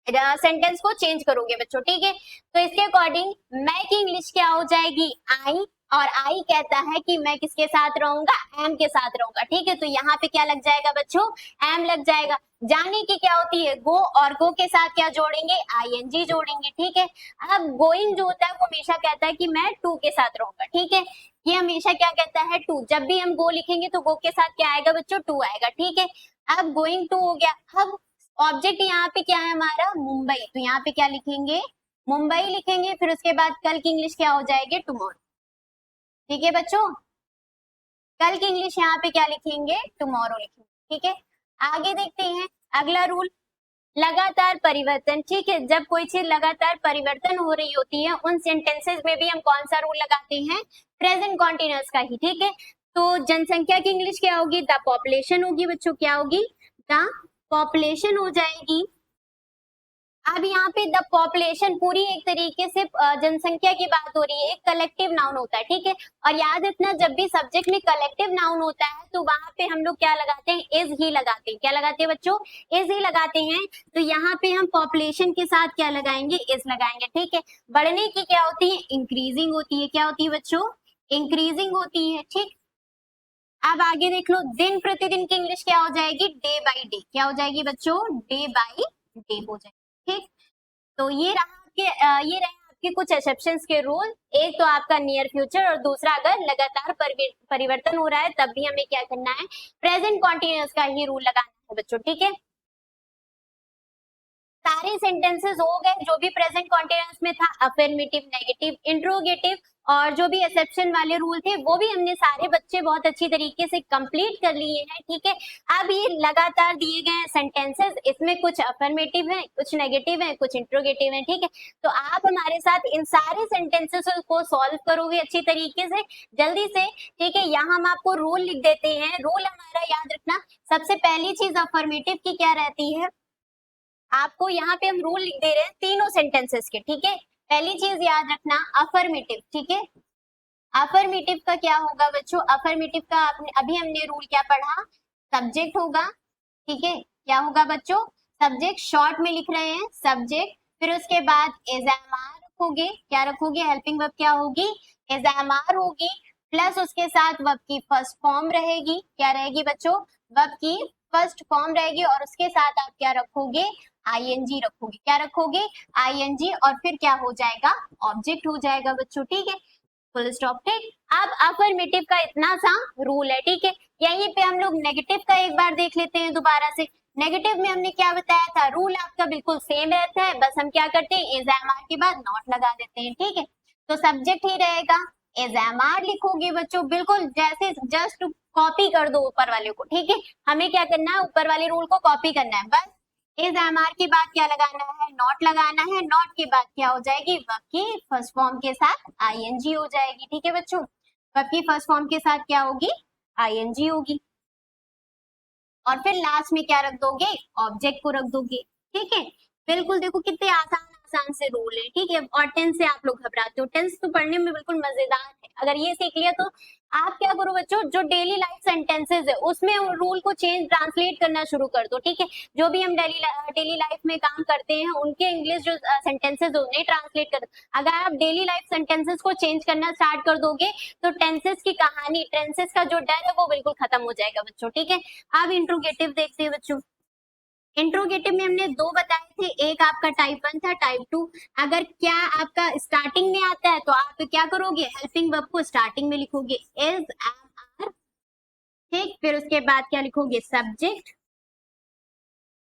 सेंटेंस को चेंज करोगे बच्चों, ठीक है। तो इसके अकॉर्डिंग मैं की इंग्लिश क्या हो जाएगी, आई, और आई कहता है कि मैं किसके साथ रहूंगा, एम के साथ रहूंगा, ठीक है। तो यहाँ पे क्या लग जाएगा बच्चों, एम लग जाएगा। जाने की क्या होती है, गो, और गो के साथ क्या जोड़ेंगे, आईएनजी जोड़ेंगे, ठीक है। अब गोइंग जो होता है वो हमेशा कहता है कि मैं टू के साथ रहूंगा, ठीक है। ये हमेशा क्या कहता है, टू। जब भी हम गो लिखेंगे तो गो के साथ क्या आएगा बच्चों, टू आएगा, ठीक है। अब गोइंग टू हो गया। अब ऑब्जेक्ट यहाँ पे क्या है हमारा, मुंबई, तो यहाँ पे क्या लिखेंगे, मुंबई लिखेंगे। फिर उसके बाद कल की इंग्लिश क्या हो जाएगी, टुमारो, ठीक है बच्चों। कल की इंग्लिश यहाँ पे क्या लिखेंगे, टुमारो लिखेंगे, ठीक है। आगे देखते हैं अगला रूल, लगातार परिवर्तन, ठीक है। जब कोई चीज लगातार परिवर्तन हो रही होती है उन सेंटेंसेस में भी हम कौन सा रूल लगाते हैं, प्रेजेंट कॉन्टिन्यूअस का ही, ठीक है। तो जनसंख्या की इंग्लिश क्या होगी, द पॉपुलेशन होगी बच्चों, क्या होगी, द पॉपुलेशन हो जाएगी। अब यहाँ पे द पॉपुलेशन पूरी एक तरीके से जनसंख्या की बात हो रही है, एक कलेक्टिव नाउन होता है, ठीक है। और याद रखना जब भी सब्जेक्ट में कलेक्टिव नाउन होता है तो वहां पे हम लोग क्या लगाते हैं, इज ही लगाते हैं। क्या लगाते हैं बच्चों, इज ही लगाते हैं। तो यहाँ पे हम पॉपुलेशन के साथ क्या लगाएंगे, इज लगाएंगे, ठीक है। बढ़ने की क्या होती है, इंक्रीजिंग होती है, क्या होती है बच्चों, इंक्रीजिंग होती है, ठीक। अब आगे देख लो, दिन प्रतिदिन की इंग्लिश क्या हो जाएगी, डे बाई डे, क्या हो जाएगी बच्चों, डे बाई डे हो जाएगी, ठीक। तो ये रहा ये रहे आपके कुछ एक्सेप्शंस के रूल। एक तो आपका नियर फ्यूचर और दूसरा अगर लगातार परिवर्तन हो रहा है तब भी हमें क्या करना है, प्रेजेंट कॉन्टिन्यूअस का ही रूल लगाना है बच्चों, ठीक है। सारे सेंटेंसेस हो गए जो भी प्रेजेंट कॉन्टिन्यूअस में था, अफर्मेटिव, नेगेटिव, इंट्रोगेटिव, और जो भी एक्सेप्शन वाले रूल थे वो भी हमने सारे बच्चे बहुत अच्छी तरीके से कंप्लीट कर लिए हैं, ठीक है। अब ये लगातार दिए गए सेंटेंसेस, इसमें कुछ अफर्मेटिव है, कुछ नेगेटिव है, कुछ इंट्रोगेटिव है, ठीक है। तो आप हमारे साथ इन सारे सेंटेंसेस को सॉल्व करोगे अच्छी तरीके से, जल्दी से, ठीक है। यहाँ हम आपको रूल लिख देते हैं। रूल हमारा याद रखना, सबसे पहली चीज अफर्मेटिव की क्या रहती है, आपको यहाँ पे हम रूल लिख दे रहे हैं तीनों सेंटेंसेस के, ठीक है। पहली चीज याद रखना अफर्मेटिव, ठीक है। अफर्मेटिव का क्या होगा बच्चों, अफर्मेटिव का अभी हमने रूल क्या पढ़ा, सब्जेक्ट होगा, ठीक है। क्या होगा बच्चों, सब्जेक्ट, शॉर्ट में लिख रहे हैं सब्जेक्ट, फिर उसके बाद एज एम आर रखोगे, क्या रखोगे, हेल्पिंग वर्ब क्या होगी, एज एम आर होगी, प्लस उसके साथ वर्ब की फर्स्ट फॉर्म रहेगी, क्या रहेगी बच्चों, वर्ब की फर्स्ट फॉर्म रहेगी, और उसके साथ आप क्या रखोगे, आईएनजी रखोगे, क्या रखोगे, आईएनजी, और फिर क्या हो जाएगा, ऑब्जेक्ट हो जाएगा बच्चों, ठीक है। Full stop. ठीक, अब अफर्मेटिव का इतना सा रूल है। ठीक है, यहीं पे हम लोग नेगेटिव का एक बार देख लेते हैं दोबारा से। नेगेटिव में हमने क्या बताया था, रूल आपका बिल्कुल सेम रहता है, बस हम क्या करते हैं, इज एम आर के बाद नॉट लगा देते हैं। ठीक है, तो सब्जेक्ट ही रहेगा, इज एम आर लिखोगे बच्चों, बिल्कुल जैसे जस्ट कॉपी कर दो ऊपर वाले को। ठीक है, हमें क्या करना है, ऊपर वाले रूल को कॉपी करना है बस। इज एम आर के बाद क्या लगाना है, नॉट लगाना है। नॉट के बाद क्या हो जाएगी, वर्ब की फर्स्ट फॉर्म के साथ आईएनजी हो जाएगी। ठीक है बच्चों, वर्ब की फर्स्ट फॉर्म के साथ क्या होगी, आईएनजी होगी। और फिर लास्ट में क्या रख दोगे, ऑब्जेक्ट को रख दोगे। ठीक है, बिल्कुल देखो कितने आसान आसान से रूल है। ठीक है, और टेंस से आप लोग घबराते हो, टेंस तो पढ़ने में बिल्कुल मजेदार है। अगर ये सीख लिया तो आप क्या करो बच्चों, जो डेली लाइफ सेंटेंसेस है उसमें रूल को चेंज ट्रांसलेट करना शुरू कर दो। ठीक है, जो भी हम डेली लाइफ में काम करते हैं उनके इंग्लिश जो सेंटेंसेस उन्हें ट्रांसलेट कर दो। अगर आप डेली लाइफ सेंटेंसेस को चेंज करना स्टार्ट कर दोगे तो टेंसेस की कहानी, टेंसेस का जो डर है वो बिल्कुल खत्म हो जाएगा बच्चों। ठीक है, अब इंट्रोगेटिव देखते हैं बच्चों। इंट्रोगेटिव में हमने दो बताए थे, एक आपका टाइप 1 था, टाइप 2। अगर क्या आपका स्टार्टिंग में आता है तो आप क्या करोगे, हेल्पिंग वर्ब को स्टार्टिंग में लिखोगे, इज एम आर। ठीक, फिर उसके बाद क्या लिखोगे, सब्जेक्ट।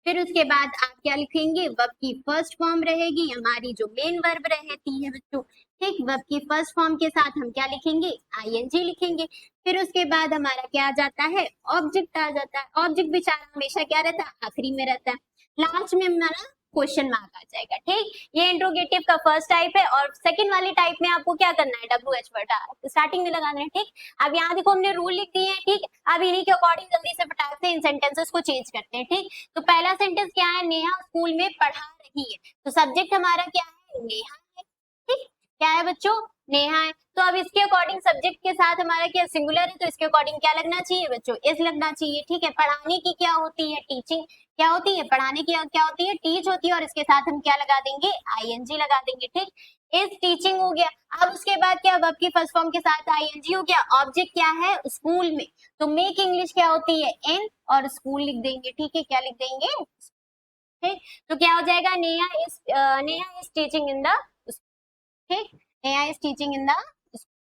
फिर उसके बाद आप क्या लिखेंगे, वर्ब की फर्स्ट फॉर्म रहेगी हमारी जो मेन वर्ब रहती है बच्चों। ठीक, वर्ब की फर्स्ट फॉर्म के साथ हम क्या लिखेंगे, आईएनजी लिखेंगे। फिर उसके बाद हमारा क्या आ जाता है, ऑब्जेक्ट आ जाता है। ऑब्जेक्ट बेचारा हमेशा क्या रहता है, आखिरी में रहता है। लास्ट में हमारा क्वेश्चन मार्क आ जाएगा। ठीक, ये इंट्रोगेटिव का फर्स्ट टाइप है। और सेकंड वाली टाइप में आपको क्या करना है, डब्ल्यू एच वर्ड स्टार्टिंग में लगाना है। ठीक, अब यहाँ देखो हमने रूल लिख दिए हैं। ठीक, अब इन्हीं के अकॉर्डिंग जल्दी से फटाक से इन सेंटेंसेस को चेंज करते हैं। ठीक, तो पहला सेंटेंस क्या है, नेहा स्कूल में पढ़ा रही है। तो सब्जेक्ट हमारा क्या है, नेहा है। ठीक, क्या है बच्चों, नेहा है। तो अब इसके अकॉर्डिंग सब्जेक्ट के साथ हमारा क्या सिंगुलर है, तो इसके अकॉर्डिंग क्या लगना चाहिए बच्चों, इज लगना चाहिए। ठीक है, पढ़ाने की क्या होती है, टीचिंग। क्या होती है, पढ़ाने की क्या होती है, टीच होती है। और इसके साथ हम क्या लगा देंगे, आईएनजी लगा देंगे। ठीक, इज टीचिंग हो गया। अब उसके बाद क्या, वर्ब की फर्स्ट फॉर्म के साथ आईएनजी हो गया। ऑब्जेक्ट क्या है, स्कूल में, तो मेक इंग्लिश क्या होती है, इन, और स्कूल लिख देंगे। ठीक है, क्या लिख देंगे, ठीक। तो क्या हो जाएगा, Neha is teaching in the, ठीक, Neha is teaching in the,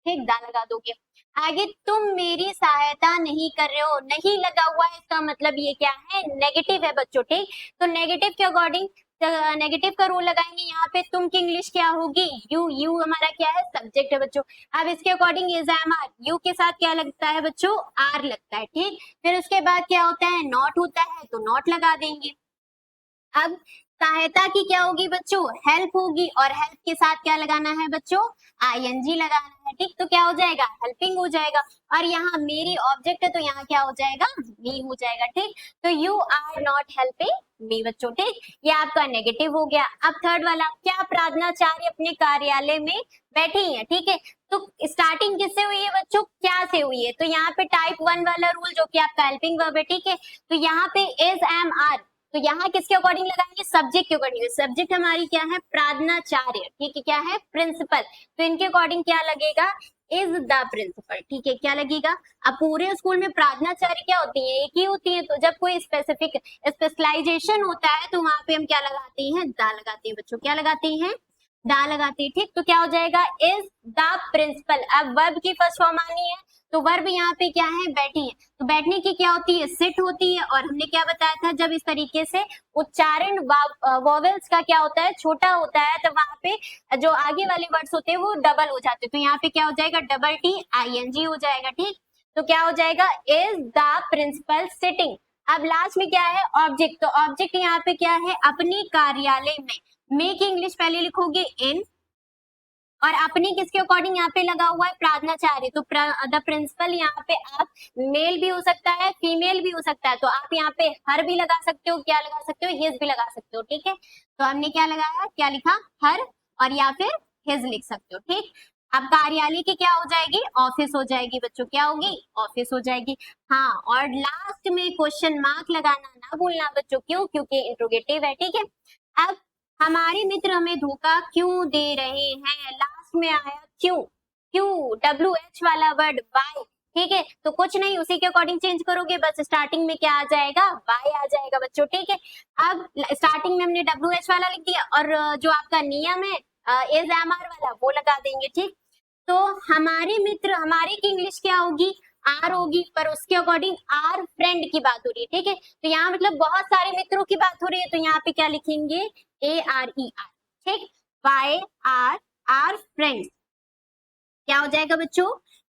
ठीक, दा लगा दोगे। आगे, तुम मेरी सहायता नहीं कर रहे हो, नहीं लगा हुआ है, इसका मतलब ये क्या है, नेगेटिव है बच्चों। ठीक, तो नेगेटिव के अकॉर्डिंग नेगेटिव का रूल लगाएंगे। यहाँ पे तुम की इंग्लिश क्या होगी, यू। यू हमारा क्या है, सब्जेक्ट है बच्चों। अब इसके according is M R, you के साथ क्या लगता है बच्चों, आर लगता है। ठीक, फिर उसके बाद क्या होता है, नॉट होता है, तो नॉट लगा देंगे। अब सहायता की क्या होगी बच्चों, हेल्प होगी। और हेल्प के साथ क्या लगाना है बच्चों, आईएनजी लगाना है। ठीक, तो क्या हो जाएगा, हेल्पिंग हो जाएगा। और यहाँ मेरी ऑब्जेक्ट है तो यहाँ क्या हो जाएगा, मी हो जाएगा। ठीक, तो you are not helping me बच्चों। ठीक, ये आपका नेगेटिव हो गया। अब थर्ड वाला, क्या प्रार्थनाचार्य अपने कार्यालय में बैठी है। ठीक है, तो स्टार्टिंग किससे हुई है बच्चों, क्या से हुई है, तो यहाँ पे टाइप 1 वाला रूल जो कि आपका हेल्पिंग वर्ब है। ठीक है, तो यहाँ पे इज एम आर, तो यहाँ किसके अकॉर्डिंग लगाएंगे, सब्जेक्ट के अकॉर्डिंग। सब्जेक्ट हमारी क्या है, प्रार्थनाचार्य। ठीक है, क्या है, प्रिंसिपल। तो इनके अकॉर्डिंग क्या लगेगा, इज द प्रिंसिपल। ठीक है, क्या लगेगा। अब पूरे स्कूल में प्रार्थनाचार्य क्या होती है, एक ही होती है। तो जब कोई स्पेसिफिक स्पेशलाइजेशन होता है तो वहां पे हम क्या लगाते हैं, द लगाते हैं बच्चों। क्या लगाते हैं, दा लगाते हैं। ठीक, तो क्या हो जाएगा, इज द प्रिंसिपल। अब वर्ब की फर्स्ट फॉर्म आनी है, तो वर्ब यहाँ पे क्या है, बैठी है। तो बैठने की क्या होती है, सिट होती है। और हमने क्या बताया था, जब इस तरीके से उच्चारण वॉवेल्स का क्या होता है, छोटा होता है, तो वहां पे जो आगे वाले वर्ड्स होते हैं वो डबल हो जाते हैं। तो यहाँ पे क्या हो जाएगा, डबल टी आईएनजी हो जाएगा। ठीक, तो क्या हो जाएगा, इज द प्रिंसिपल सिटिंग। अब लास्ट में क्या है, ऑब्जेक्ट। तो ऑब्जेक्ट यहाँ पे क्या है, अपने कार्यालय में। मेक इंग्लिश पहले लिखोगे इन, और अपनी किसके अकॉर्डिंग यहाँ पे लगा हुआ है, प्रार्थनाचार्य। तो द प्रिंसिपल यहाँ पे आप मेल भी हो सकता है, फीमेल भी हो सकता है। तो आप यहाँ पे हर भी लगा सकते हो, क्या लगा सकते हो, हिज भी लगा सकते हो। ठीक है, तो हमने क्या लगाया, क्या लिखा, हर, और या फिर हिज लिख सकते हो। ठीक, अब कार्यालय की क्या हो जाएगी, ऑफिस हो जाएगी बच्चों। क्या होगी, ऑफिस हो जाएगी। हाँ, और लास्ट में क्वेश्चन मार्क लगाना ना भूलना बच्चों। क्यों, क्योंकि इंट्रोगेटिव है। ठीक है, अब हमारे मित्र हमें धोखा क्यों दे रहे हैं, लास्ट में आया क्यों, क्यों, डब्ल्यू एच वाला वर्ड, वाई। ठीक है, तो कुछ नहीं, उसी के अकॉर्डिंग चेंज करोगे, बस स्टार्टिंग में क्या आ जाएगा, वाई आ जाएगा बच्चों। ठीक है, अब स्टार्टिंग में हमने डब्ल्यू एच वाला लिख दिया, और जो आपका नियम है इज एम आर वाला वो लगा देंगे। ठीक, तो हमारे मित्र, हमारे की इंग्लिश क्या होगी, आर होगी, पर उसके अकॉर्डिंग आर फ्रेंड की बात हो रही है, ठीक है। तो यहाँ मतलब बहुत सारे मित्रों की बात हो रही है, तो यहाँ पे क्या लिखेंगे, ARER, ठीक। वाई आर, आर फ्रेंड्स, क्या हो जाएगा बच्चों,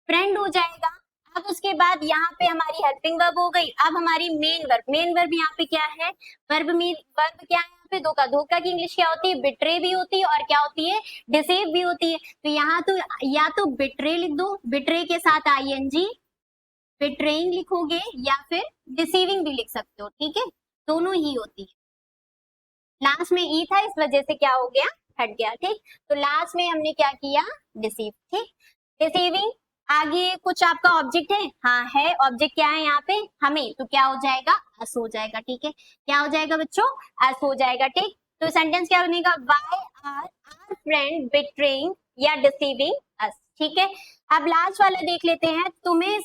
फ्रेंड हो जाएगा। अब उसके बाद यहाँ पे हमारी हेल्पिंग वर्ब हो गई। अब हमारी मेन वर्ब, मेन वर्ब यहाँ पे क्या है, वर्ब में वर्ब क्या है यहाँ पे, धोखा। धोखा की इंग्लिश क्या होती है, बिट्रे भी होती है और क्या होती है, डिसीव भी होती है। तो यहाँ तो या तो बिट्रे लिख दो, बिट्रे के साथ ING, बिट्रेइंग लिखोगे, या फिर डिसीविंग भी लिख सकते हो, ठीक है, दोनों ही होती है। लास्ट में ई था, इस वजह से क्या हो गया, हट गया, ठीक। तो लास्ट में हमने क्या किया, डिसीव, ठीक। डिसीविंग, आगे कुछ आपका ऑब्जेक्ट है, हाँ है, ऑब्जेक्ट क्या है यहाँ पे, हमें, तो क्या हो जाएगा, अस हो जाएगा, ठीक है। क्या हो जाएगा बच्चों, अस हो जाएगा, ठीक। तो सेंटेंस क्या बनेगा, why are our friend betraying या डिसीविंग अस, ठीक है। अब लास्ट वाला देख लेते हैं, तुम्हें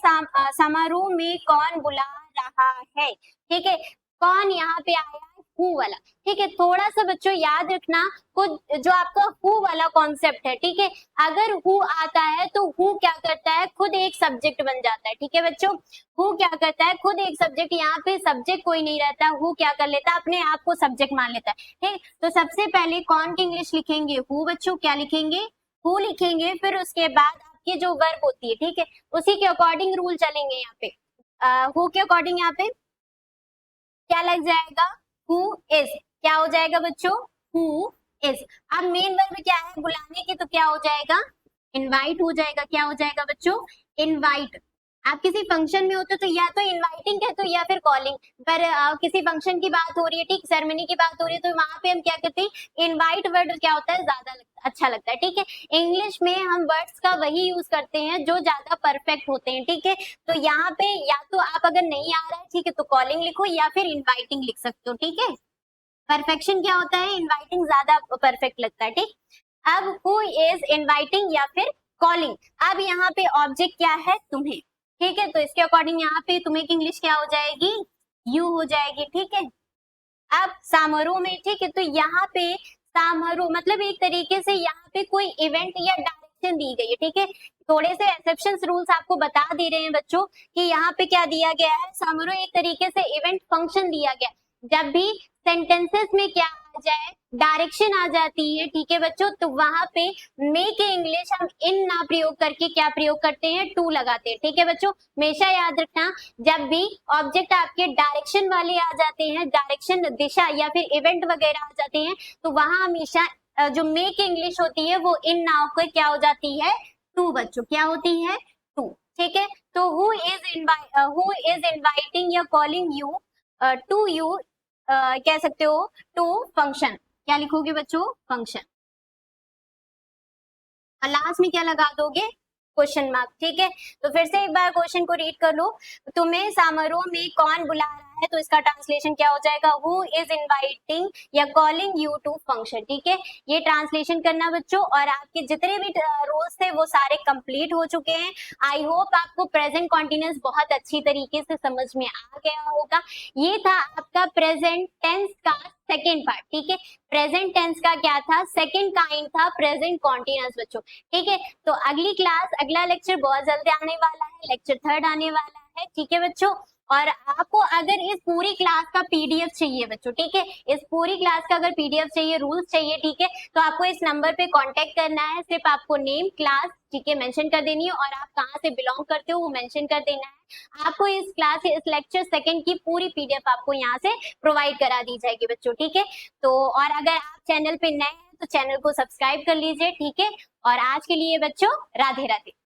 समारोह में कौन बुला रहा है, ठीक है। कौन यहाँ पे आया है, हु वाला, ठीक है। थोड़ा सा बच्चों याद रखना, कुछ जो आपका हु वाला कॉन्सेप्ट है, ठीक है। अगर हु आता है तो हु क्या करता है, खुद एक सब्जेक्ट बन जाता है, ठीक है बच्चों। हु क्या करता है, खुद एक सब्जेक्ट, यहाँ पे सब्जेक्ट कोई नहीं रहता, हु क्या कर लेता है, अपने आप को सब्जेक्ट मान लेता है, ठीक। तो सबसे पहले कौन की इंग्लिश लिखेंगे, हु बच्चों, क्या लिखेंगे, हु लिखेंगे। फिर उसके बाद आपकी जो वर्ब होती है, ठीक है, उसी के अकॉर्डिंग रूल चलेंगे यहाँ पे। हु के अकॉर्डिंग यहाँ पे क्या लग जाएगा, हु इज, क्या हो जाएगा बच्चों, हु इज। अब मेन वर्ब क्या है, बुलाने की, तो क्या हो जाएगा, इनवाइट हो जाएगा। क्या हो जाएगा बच्चों, इनवाइट। आप किसी फंक्शन में होते तो या तो इनवाइटिंग कहते हो या फिर कॉलिंग, पर किसी फंक्शन की बात हो रही है, ठीक, सेरेमनी की बात हो रही है, तो वहां पे हम क्या करते हैं, इनवाइट वर्ड क्या होता है, ज्यादा अच्छा लगता है, ठीक है। इंग्लिश में हम वर्ड्स का वही यूज करते हैं जो ज्यादा परफेक्ट होते हैं, ठीक है। तो यहाँ पे या तो आप अगर नहीं आ रहा है, ठीक है, तो कॉलिंग लिखो या फिर इनवाइटिंग लिख सकते हो, ठीक है। परफेक्शन क्या होता है, इनवाइटिंग ज्यादा परफेक्ट लगता है, ठीक। अब हु इज इनवाइटिंग या फिर कॉलिंग। अब यहाँ पे ऑब्जेक्ट क्या है, तुम्हें, ठीक है। तो इसके अकॉर्डिंग यहाँ पे तुम्हें की इंग्लिश क्या हो जाएगी, यू हो जाएगी, ठीक है। अब समारोह में, ठीक है, तो यहाँ पे समारोह मतलब एक तरीके से यहाँ पे कोई इवेंट या डायरेक्शन दी गई है, ठीक है। थोड़े से एक्सेप्शंस रूल्स आपको बता दे रहे हैं बच्चों कि यहाँ पे क्या दिया गया है, समारोह एक तरीके से इवेंट फंक्शन दिया गया। जब भी सेंटेंसेस में क्या आ जाए, डायरेक्शन आ जाती है, ठीक है बच्चों, तो वहां पे मे के इंग्लिश हम इन ना प्रयोग करके क्या प्रयोग करते हैं, टू लगाते हैं, ठीक है बच्चों। हमेशा याद रखना, जब भी ऑब्जेक्ट आपके डायरेक्शन वाले आ जाते हैं, डायरेक्शन दिशा या फिर इवेंट वगैरह आ जाते हैं, तो वहां हमेशा जो मे की इंग्लिश होती है वो इन नाउ को क्या हो जाती है, टू बच्चों, क्या होती है, टू, ठीक है। तो हु इज इनवाइटिंग या कॉलिंग यू टू यू, कह सकते हो टू फंक्शन, क्या लिखोगे बच्चों, फंक्शन। और लास्ट में क्या लगा दोगे, क्वेश्चन मार्क, ठीक है। तो फिर से एक बार क्वेश्चन को रीड कर लो, तुम्हें समारोह में कौन बुला रहा है, तो इसका ट्रांसलेशन क्या हो जाएगा, हु इज इनवाइटिंग या कॉलिंग यू टू फंक्शन, ठीक है। ये ट्रांसलेशन करना बच्चों, और आपके जितने भी रूल्स थे वो सारे कंप्लीट हो चुके हैं। आई होप आपको प्रेजेंट कॉन्टिन्यूस बहुत अच्छी तरीके से समझ में आ गया होगा। ये था आपका प्रेजेंट टेंस का सेकेंड पार्ट, ठीक है। प्रेजेंट टेंस का क्या था, सेकेंड काइंड था प्रेजेंट कॉन्टिन्यूस बच्चों, ठीक है। तो अगली क्लास, अगला लेक्चर बहुत जल्दी आने वाला है, लेक्चर 3 आने वाला है, ठीक है बच्चों। और आपको अगर इस पूरी क्लास का PDF चाहिए बच्चों, ठीक है, इस पूरी क्लास का अगर PDF चाहिए, रूल्स चाहिए, ठीक है, तो आपको इस नंबर पे कांटेक्ट करना है। सिर्फ आपको नेम, क्लास, ठीक है, मेंशन कर देनी है, और आप कहाँ से बिलोंग करते हो वो मेंशन कर देना है। आपको इस क्लास, इस लेक्चर सेकंड की पूरी PDF आपको यहाँ से प्रोवाइड करा दी जाएगी बच्चों, ठीक है। तो और अगर आप चैनल पे नए हैं तो चैनल को सब्सक्राइब कर लीजिए, ठीक है। और आज के लिए बच्चों राधे राधे।